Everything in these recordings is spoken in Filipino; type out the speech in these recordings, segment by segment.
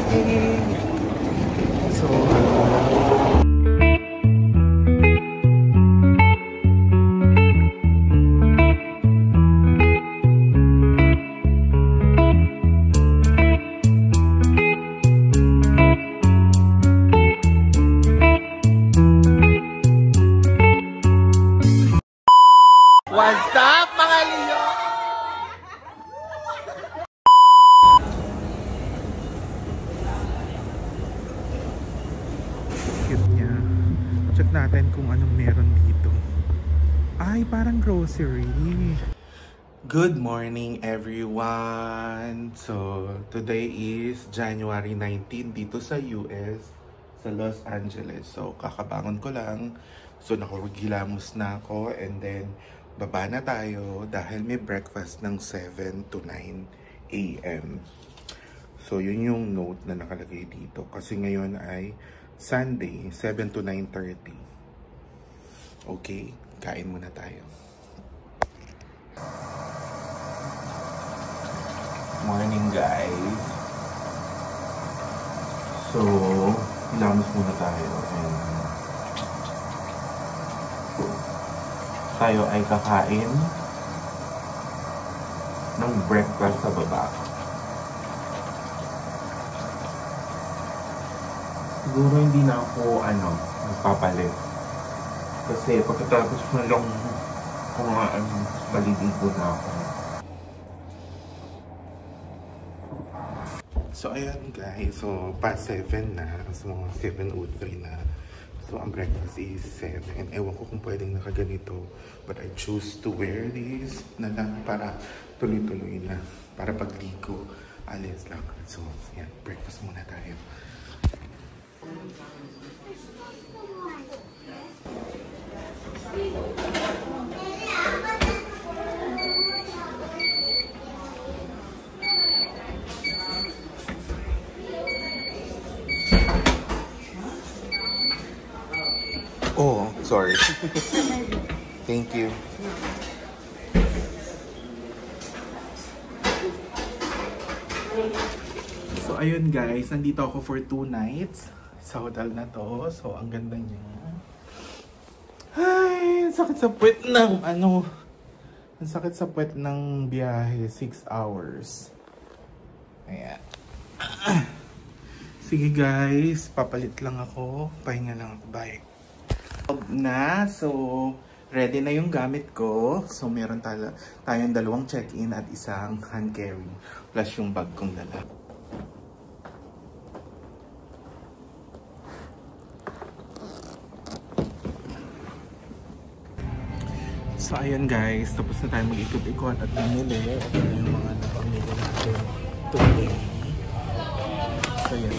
Okay. So, what's up mga Leo? Cute niya. Check natin kung anong meron dito. Ay, parang grocery. Good morning everyone! So, today is January 19 dito sa US, sa Los Angeles. So, kakabangon ko lang. So, nakagilamos na ako and then baba na tayo dahil may breakfast ng 7 to 9 a.m. So, yun yung note na nakalagay dito. Kasi ngayon ay Sunday, 7 to 9:30. Okay, kain muna tayo. Morning, guys. So, hilamos muna tayo. And tayo ay kakain ng breakfast sa baba. Siguro hindi na ako magpapalit. Kasi pagkatapos na lang kumaan, maliligo na ako. So ayan guys, so past 7 na, so mga 7:03 na. So, ang breakfast is 7. Ewan ko kung pwedeng nakaganito. But I choose to wear this na lang para tuloy-tuloy na. Para pagligo, alis lang. So, yan. Breakfast muna tayo. Oh, sorry. Thank you. So, ayun guys. Nandito ako for 2 nights sa hotel na to. So, ang ganda niya. Ay, sakit sa puwet ng ang sakit sa puwet ng biyahe. 6 hours. Ayan. Sige guys. Papalit lang ako. Pahinga lang ako. Bye. Na, so ready na yung gamit ko. So meron tayong 2 check-in at isang hand carry plus yung bag kong dala. So ayun guys, tapos na tayo mag-ikot-ikot at bumili. Ito na yung mga napamili natin today. So yan.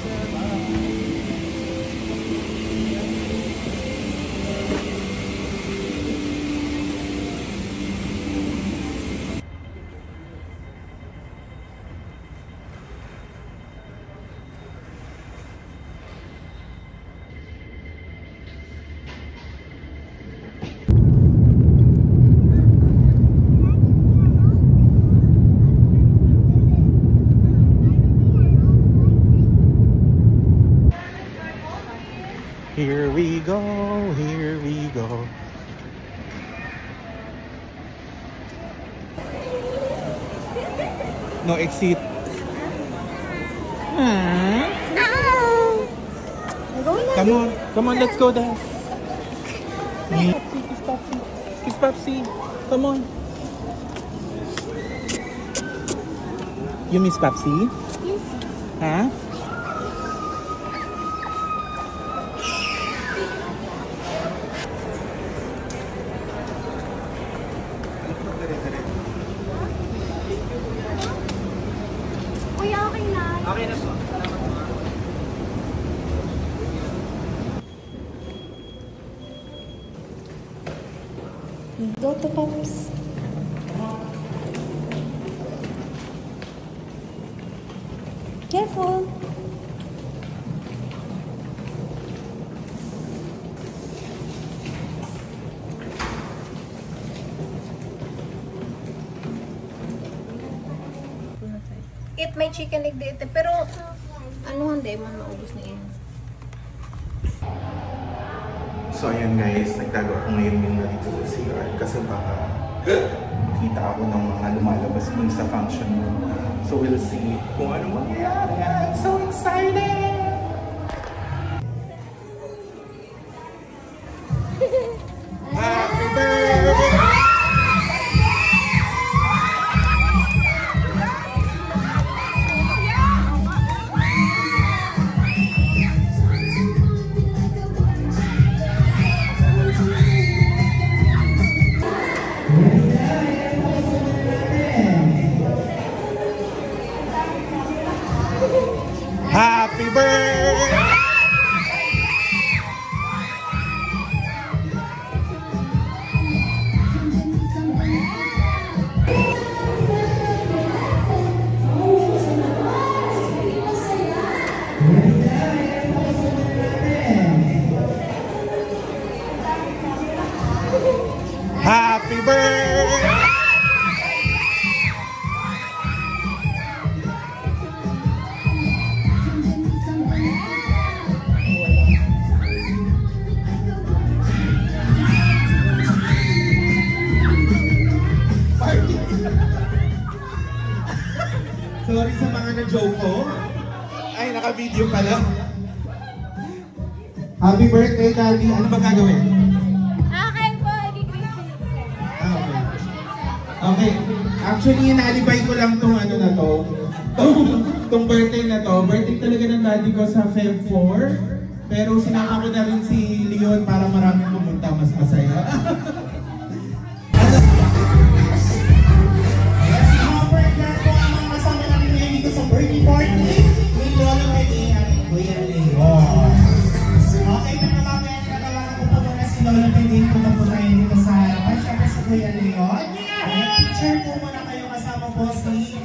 Here we go, here we go. No exit. Come on, let's go there. Kiss Popsy. Come on. You miss Popsy? Yes. Huh? Okay na po. Go to Pops. Careful. Eat my chicken leg dito. Pero, ano hindi man maubos na yun. So ayan guys, nagtago ako ngayon yung dito sa CR kasi baka makita ako ng mga lumalabas dun sa function room. So we'll see kung ano mangyayari. I'm so excited! Happy birthday! Happy birthday! Happy birthday! Sorry sa mga na-joke ko. Ay, naka-video pala. Happy birthday, Daddy. Ano ba gagawin? Okay po, i-greet. Okay. Okay. Actually, inalibay ko lang tong ano na to. Tong birthday na to. Birthday talaga ng daddy ko sa Feb 4. Pero sinama ko na rin si Leon para maraming pumunta. Mas masaya. Birthday party ni Lolo Benny at Kuya Leon. Okay, pero mamaya nagkakawalan ko po muna si Lolo Benny. Punta po tayo dito sa harapan. Siyempre si Kuya Leon. Ayan, picture po muna kayo kasama po si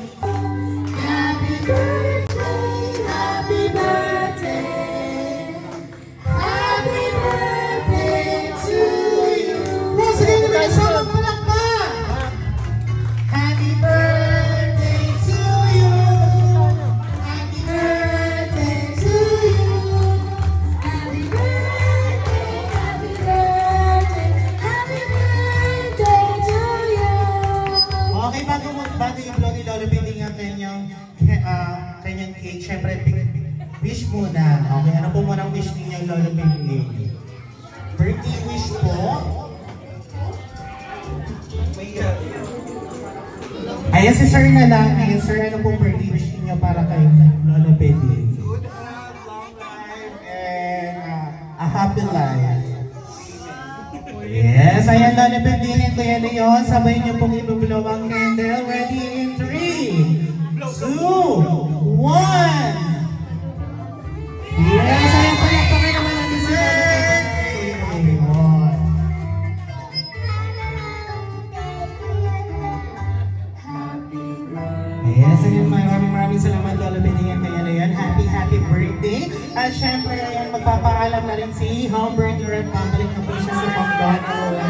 Happy birthday, happy birthday, happy birthday to you. Sige, naman isama mo lang pa. Happy birthday to you. Happy birthday to you. Happy birthday, happy birthday, happy birthday to you. Okay, bago i-blow ni Lolo Benny ang kanyang cake, syempre wish muna. Okay, ano po muna ang wish ninyo, Lolo Benny? Birthday wish po. Ayan si Sir na lang. Ayan Sir, ano pong birthday wish ninyo para kay Lolo Benny? Good health, long life, and a happy life. Yes, ayan Lolo Benny and Kuya Leon. Sabay niyo pong ibublow ang candle. Ready in 3, 2, 1. Yes, ayan palakpakan naman natin si Lolo Benny. Yes, ayun, maraming salamat Lolo Benny and Kuya Leon. Happy birthday! At syempre, ayan, magpapaalam na rin si Hamburger at pabalik na po siya sa McDonald's.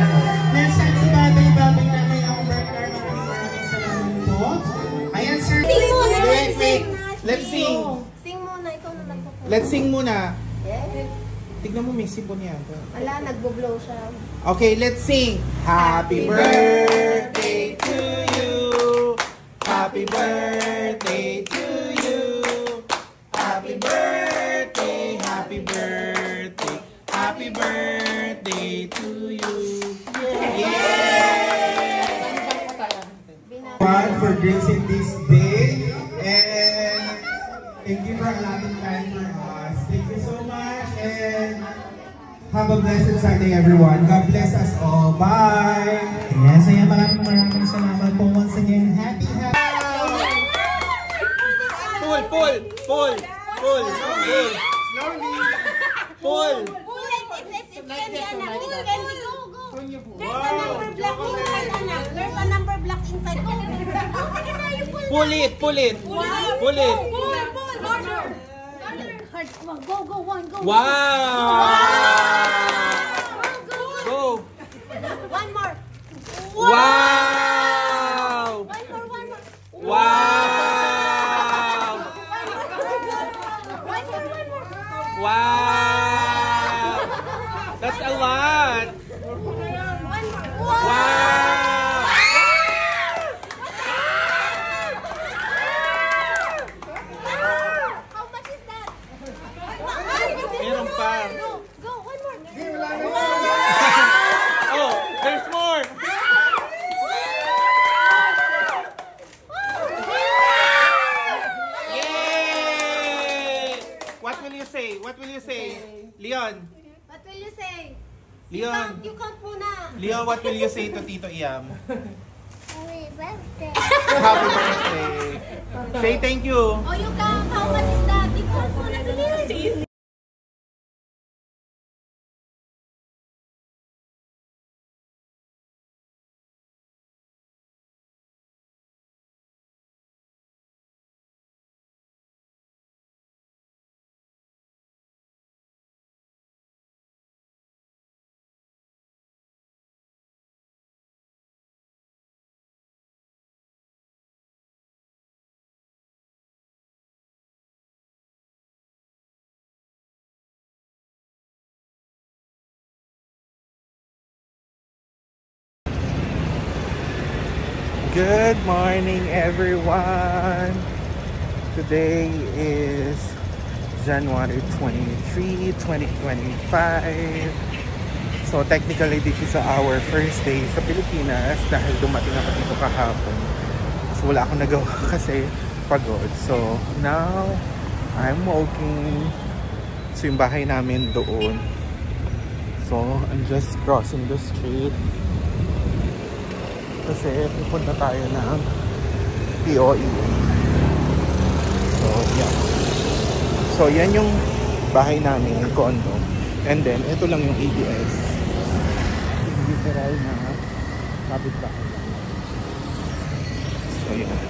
Next time si Babay na may Hamburger. Maraming salamat po. Ayan, sir. Sing muna! Wait. Let's sing. Sing muna, ikaw na nagpo-play. Let's sing muna. Yes. Tignan mo, may sipon yan. Wala, nagbo-blow siya. Okay, let's sing. Happy birthday to you. Happy birthday to you. Happy birthday, happy birthday, happy birthday to you. God for gracing this day, and thank you for allotting time for us. Thank you so much, and have a blessed Sunday, everyone. God bless us all. Bye. Yes, ayan, maraming salamat po once again. Happy Pull. There's a number block inside. Pull it. Go, one, go. Wow. Go. One more. Wow. One more. Wow. One more. Wow! That's a lot! Wow! How much is that? Meron pa. Go, one more. Oh, there's more! Yay! What will you say? What will you say? Leon? What will you say? Leon? You count muna. Leon, what will you say to Tito Iam? Happy birthday. Happy birthday! Say thank you! Oh, you count. How much is that? You count muna. Bilis. Good morning, everyone! Today is January 23, 2025. So technically, this is our first day sa Pilipinas dahil dumating ako dito kahapon. So wala akong nagawa kasi pagod. So now, I'm walking. So yung bahay namin doon. So I'm just crossing the street. Kasi pupunta tayo ng POE. So, yeah. So, yan yung bahay namin, yung condo. And then, ito lang yung ABS. Literal na kapit-bahay. So, yan.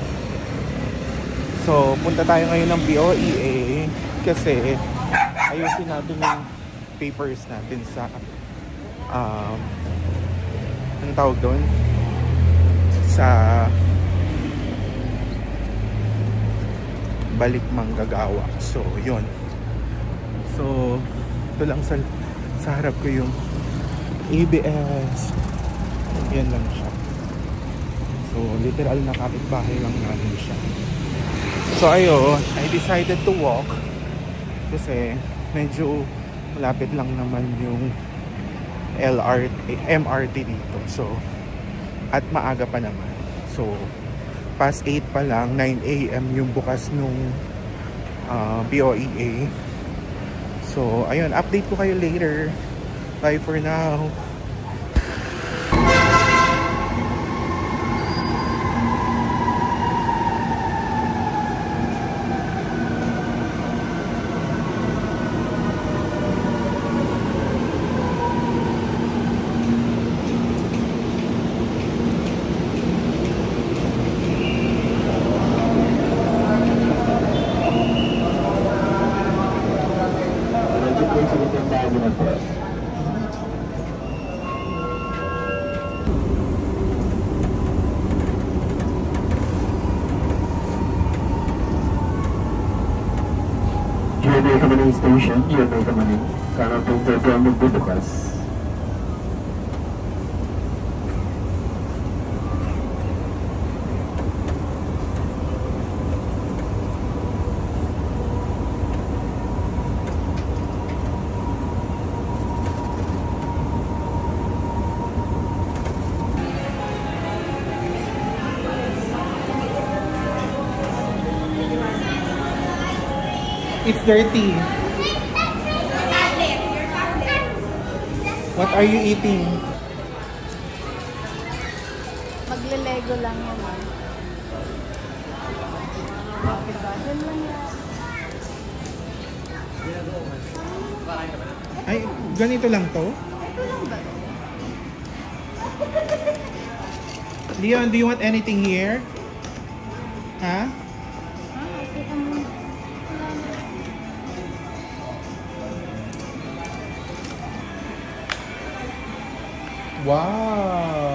So, punta tayo ngayon ng POEA kasi ayusin natin yung papers natin sa anong tawag doon? Sa balik manggagawa. So, yun. So, ito lang sa harap ko yung ABS. Yan lang siya. So, literal na kapitbahay lang namin siya. So, ayun. I decided to walk kasi medyo malapit lang naman yung MRT dito. So, at maaga pa naman. So, past 8 pa lang, 9 AM yung bukas nung POEA. So, ayun, update ko kayo later. Bye for now. May kamaning station, yun may kamaning karang pagdadaan magbubukas. It's dirty. What are you eating? Magle-lego lang yan. Yan lang yan. Ay, ganito lang to? Ito lang ba? Leon, do you want anything here? Ha? Wow!